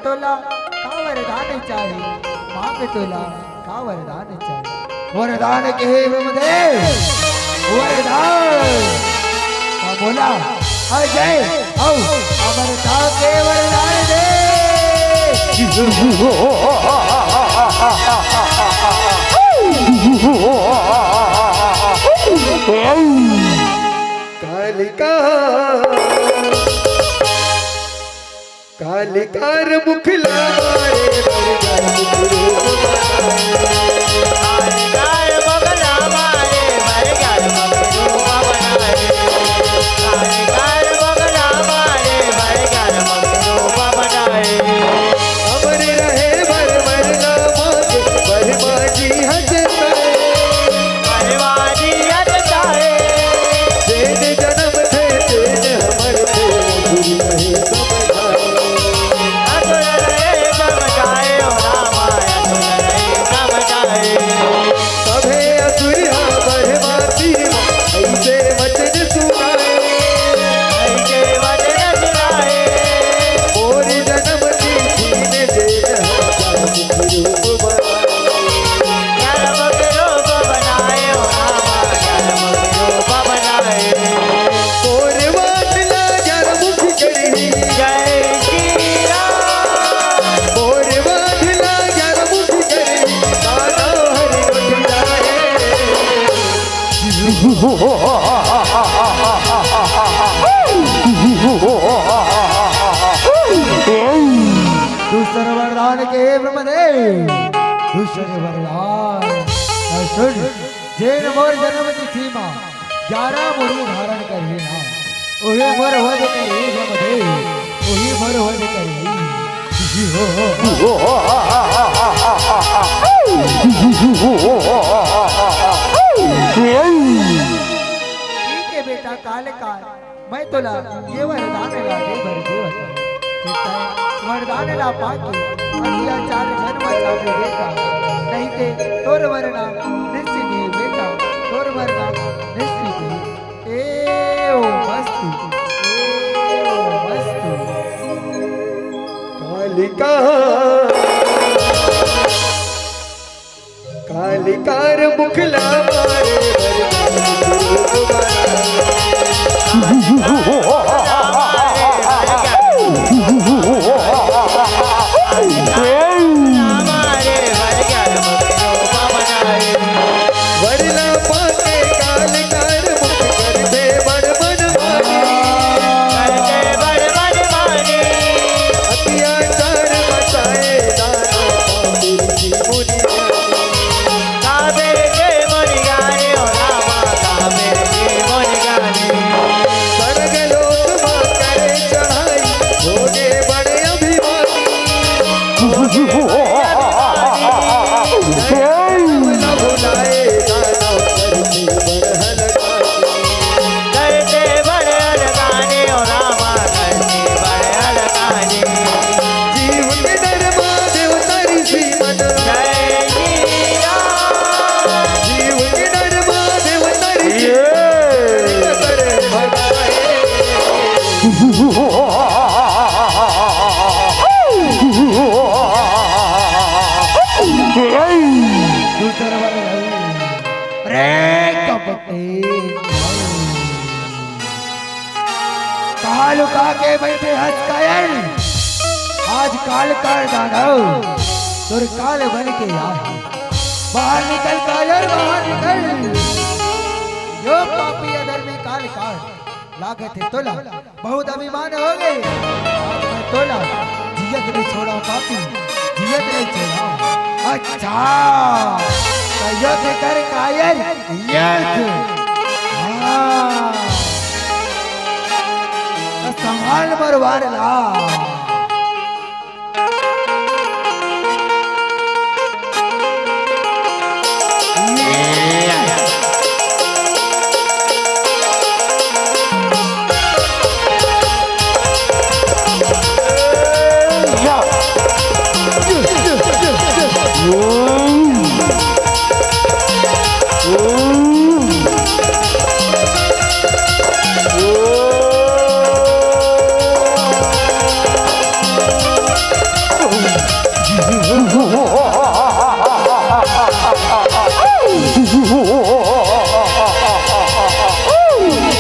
तोला का वरदान चाहिए, मांग तोला का वरदान चाहिए। वरदान के ब्रह्मदेव वरदान का बोला अजय आओ अमरता के वरदान दे। कालिका कालिकार मुखला मारे कालिकार मुखला मारे कालिकार मुखला बनाए कालिकार मुखला मारे कालिकार मुखला बनाए। अमर रहे भर मरना मांगे बरमाजी हजताए बरमाजी हजताए तेज जन्म थे तेज हमर थे गुरु रहे दूसर वरदान के ब्रह्मदेव दूसर वरदान सुन जैन मोर जन्म तिथि मां 11 मुड़ी धारण करी ना ओहे मोर वध करी ब्रह्मदेव ओही मोर वध करी। ठीक है बेटा कालकार मैं तोला ये वरदान ला दे भर देवता वरदान ला पाके अनिया 4 जन्म चाहे बेटा नहीं ते तोर वरना निश्चित है बेटा तोर वरना निश्चित है। ए ओ मस्तु कालिका कालिकार मुखला मारे वरना पाके कालिकार मुख कर दे बड़ मन माने अत्याचार बचाए दाना पापिर की मुनि काबेर के मुनि गाने ओ रामा काबेर के मुनि गाने स्वर्ग लोक मां करे चढ़ाई होने बड़े अभिमानी भुलाए दाना करते बड़हल करते बड़े अलगाने ओ रामा करते बड़े अलगाने जीव के डर महादेव तारी सी मन जय श्री राम जीव के डर महादेव तारी करे भगाए दूसर वरदान रे कपटे कालुका के बैठे हंस कायल आज काल कर दानव तुर काल बन के आए बाहर निकल कायर बाहर निकल जो पापी अधर्मी काल काल लागत है तोला बहुत अभिमान हो गए आज मैं हिम्मत नहीं छोड़ा। अच्छा तो युद्ध कर कायर युद्ध। हाँ तो संभाल मरवार ला।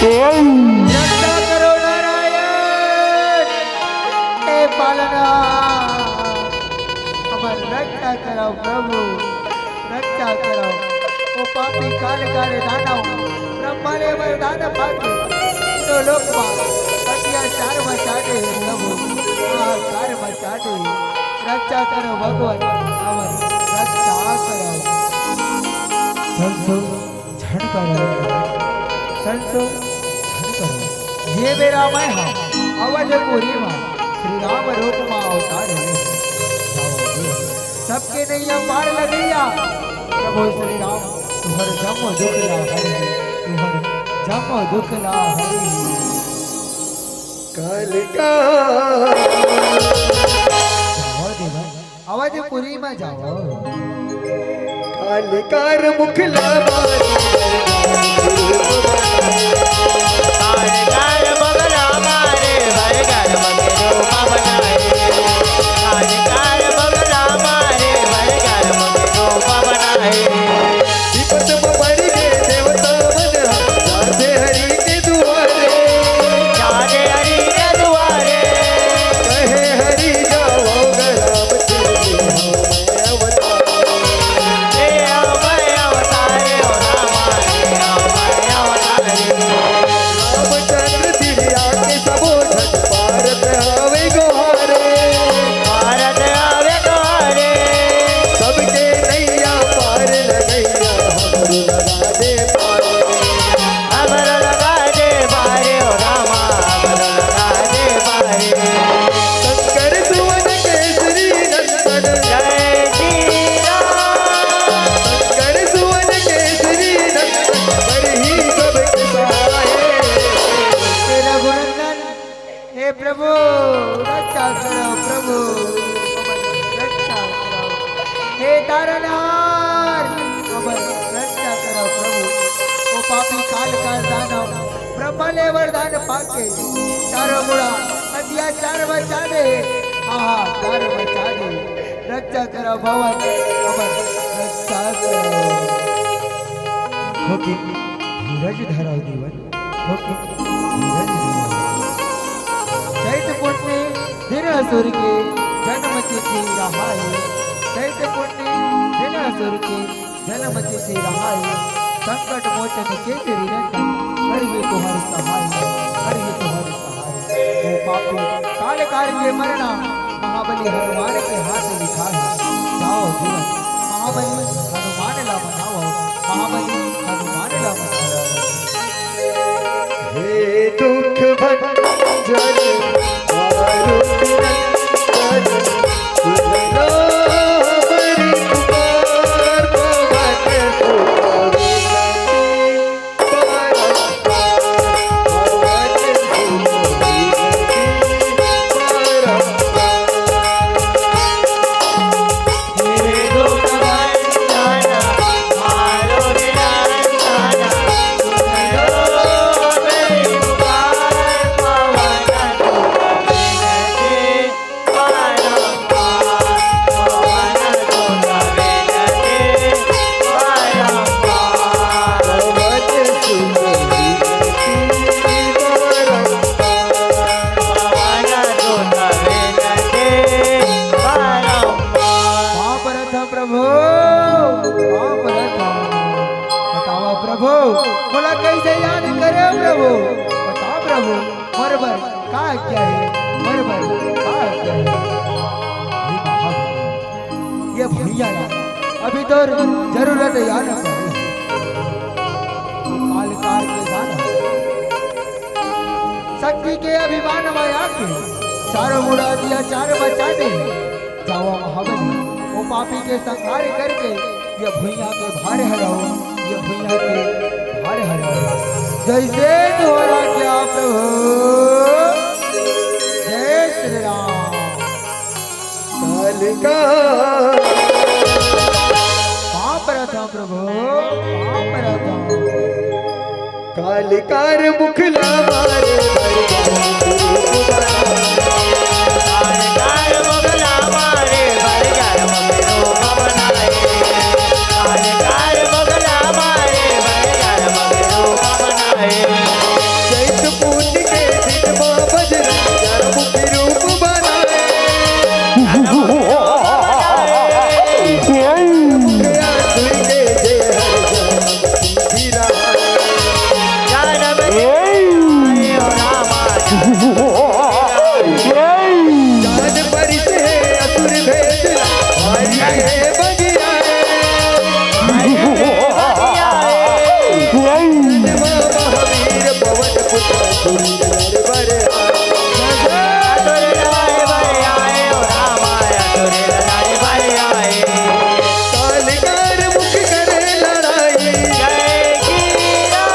रक्षा करो नारायण हे पालनहार। अमर रक्षा करो प्रभु रक्षा करो। ओ पापी कालकार दानव ब्रह्मा ने वरदान पाके तीनों लोक में अत्याचार मचा दे प्रभु हाहाकार मचा दे। रक्षा करो भगवान अमर रक्षा करो। संसो झड़ करो संसो झड़ करो। ये मेरा मैं हाँ अवधपुरी माँ श्री राम रूप माँ अवतार है। सबके नैया पार लगैया प्रभु श्री राम तुहर जम दुख ला हरि तुहर जम दुख ला हरि। कालिका जाओ देवा अवधपुरी में जाओ। कालिकार मुखला कालिकार बगला मारे भरगर मगे रूप बनाए। कालिकार बगला मारे भरगर मगे रूप बनाए। विपत में पड़ गए देवता मन जाते हरि के दुआरे। जागे हरि के दुआरे कहे हरि जाओ गराम तेरे अवतार। हे अभय अवतारे ओ रामा हे अभय अवतारे। रामचंद्र तिरिया के सबो झट पारत हवे गोहारे। भारत आवे द्वारे सबके नैया पार लगैया हमरो लगा दे पारे। अमर लगा दे बारे ओ रामा अमर लगा दे बारे। शंकर सुवन केसरी नंदन जय श्री राम। शंकर सुवन केसरी नंदन बरही सबके सहाय। हे रघुनंदन हे प्रभु रक्षा करो प्रभु रक्षा करो। हे तारनहार अमर रक्षा करो प्रभु। ओ पापी काल का दानव ब्रह्मा ने वरदान पाके चारों गुणा अत्याचार मचा दे हाहाकार मचा दे। रक्षा करो भवन अमर रक्षा करो। होके धीरज धरो जीवन होके धीरज धरो। चैत पुण्य दिन असुर के जन्म तिथि रहाई। चैत पुण्य दिन असुर के जन्म तिथि रहाई। संकट मोचन के तेरी रंजन करिए तुम्हारी सहाय करिए तुम्हारी सहाय। वो पापी कालकार के मरना महाबली हनुमान के हाथ लिखा है। जाओ जीवन महाबली हनुमान ला मनाओ महाबली हनुमान ला मनाओ। हे दुख भंजन मारुति नंदन सुनो हरि कुमार पवन सुत कभी तो जरूरत याद न पड़ी काल कार के दान शक्ति के अभिमान माया के चारों मुड़ा दिया चार बचा दे जावा महाबली वो पापी के संहार करके ये भुइया के भार हराओ ये भुइया के भार हराओ जैसे तुम्हारा क्या प्रभु जय श्री राम कालिका पाप रहता प्रभु पाप रहता कालिकार मुखला मारे कालिकार मुखला मारे बरगर मुखरो बनाए कालिकार मुखला मारे बरगर मुखरो बनाए चैत पूर्णि के दिन मां बजरा चार मुखी रूप बनाए गया सुई के जय हर हीरा जानब आए ओ रामा जान परिस है असुर भेद भाई है बगिया महावीर पवन पुत्र सुंदर बर असुर लाए बड़े आए ओ रामा असुर लाए बड़े आए कालिकार मुख करे लड़ाई जय कीरा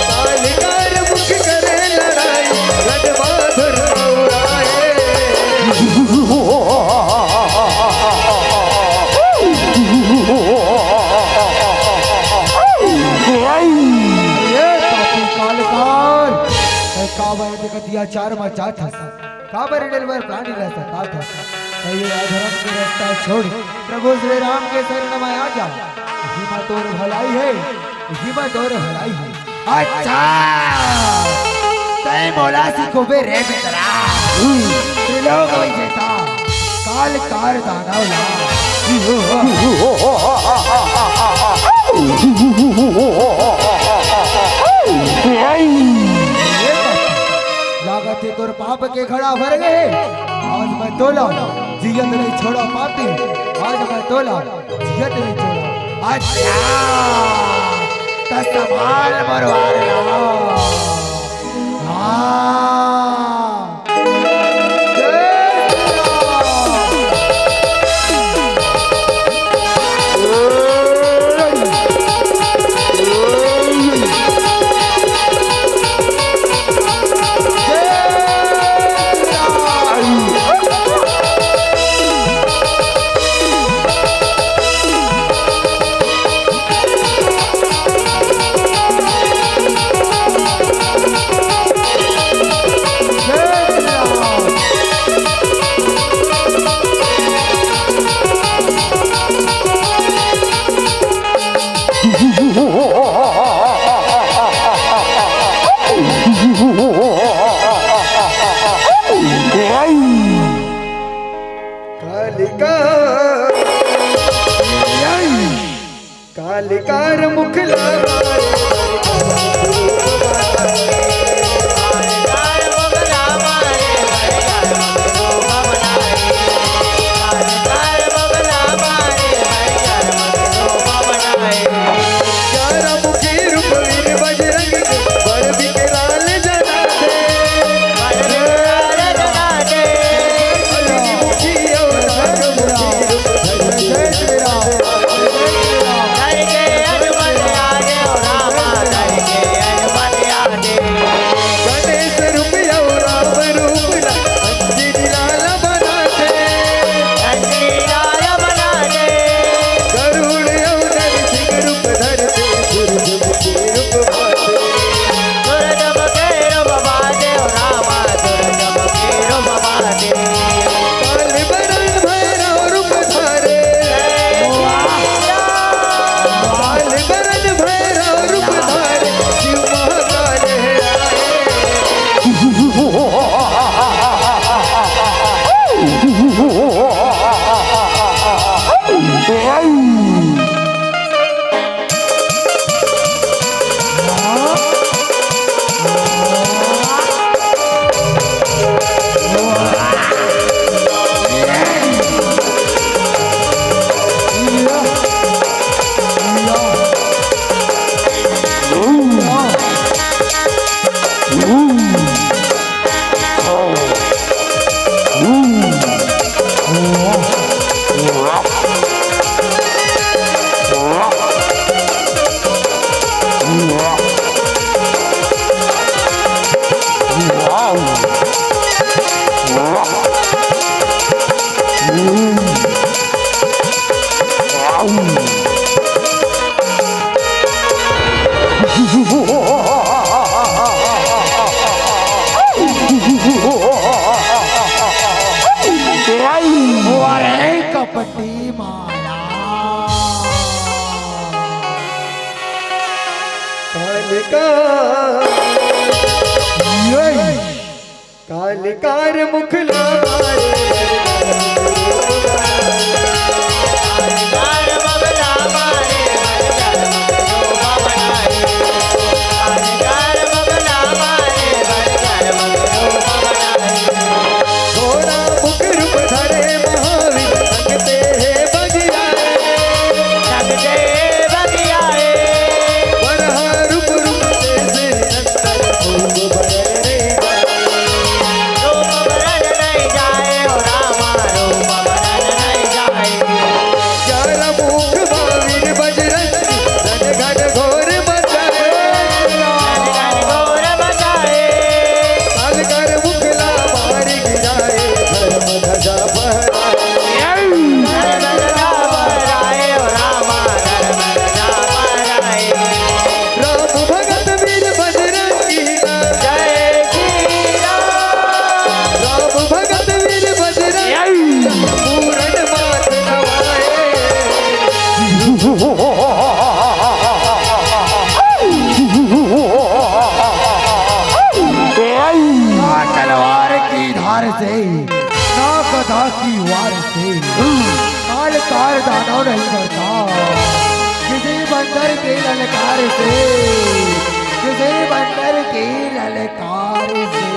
कालिकार मुख करे लड़ाई गणमाधुर उड़ाए ये पापी कालकार काबर जगत दिया चार मचा था काबर निर्भर प्राणी रहता था ये अधर्म के रास्ता छोड़ प्रभु श्री राम के शरण में आ जा हिम्मत और भलाई है हिम्मत और भलाई है अच्छा तय बोला सीखो बे रे बेतरा त्रिलोक विजेता कालकार दानव ला लागत है तोर पाप के खड़ा भर गए आज मैं तोला जियत नहीं छोड़ा पापी आज मैं तोला जियत नहीं छोड़ा अच्छा तो संभाल मरवार हाँ जय कालिकार मुखला मारे कालिकार मुखला मारे बरगर मुखरो बनाए कालिकार मुखला मारे बरगर मुखरो बनाए चारा मुखी रूप वीर बजरंग बर विकराल जना थे बरगर जनाते मुखी और हर मुखी रूप जय श्री राम घर के अजमल आगे ओ रामा घर के अजमल आगे गणेश रूप और राम रूप अंजनी कपटी माया। कालिकार मुखला तलवार की धार से ना गधा की वार से कालकार दानव नहीं करता। किसी बंदर के ललकार से, किसी बंदर के ललकार से।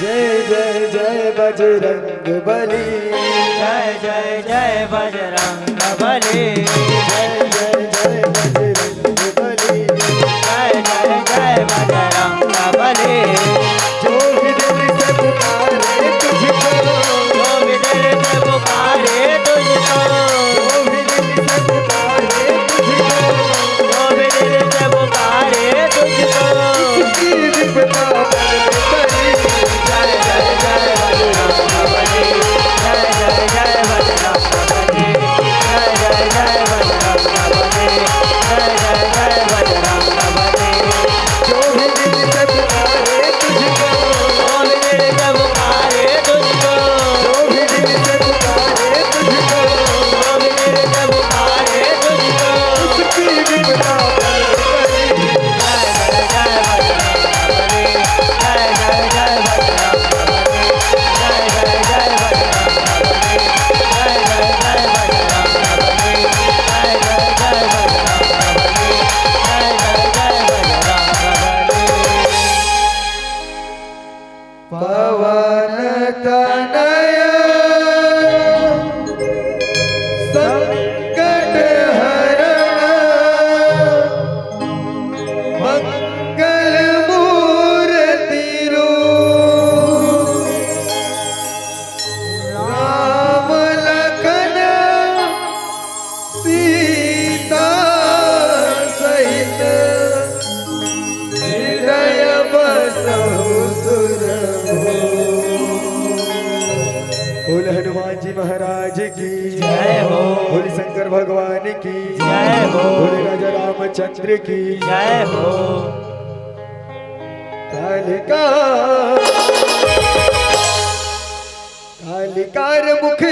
जय जय जय बजरंग बली, जय जय जय बजरंग बली, जय जय जय बजरंग बली, जय जय जय बजरंग बली। जो भी दिल से पुकारे तुझको, जो भी दिल से पुकारे तुझको, जो भी दिल से पुकारे तुझको, जो भी दिल से पुकारे तुझको, उसकी विपदा पर करी। जय जय जय बजरंग बली, जय जय जय बजरंग बली, जय जय जय बजरंग बली, जय जय जय बजरंग बली। जो भी दिल से पुकारे तुझको, जो भी दिल से पुकारे तुझको, जो भी दिल से पुकारे तुझको, जो भी दिल से पुकारे तुझको, उसकी विपदा पर करी। जय जय जय बजरंग बली, जय जय जय बजरंग बली, जय जय जय बजरंग बली, जय जय जय बजरंग बली, जय जय जय बजरंग बली, जय जय जय बजरंग बली। पवन तनय संकट हरण मंगल मूर्ति रूप, राम लखन सीता सहित हृदय बसहु सुरभो। बोल हनुमान जी महाराज की जय हो। बोल शंकर भगवान की जय हो। बोल राजा रामचंद्र की जय हो। कालिकार मुख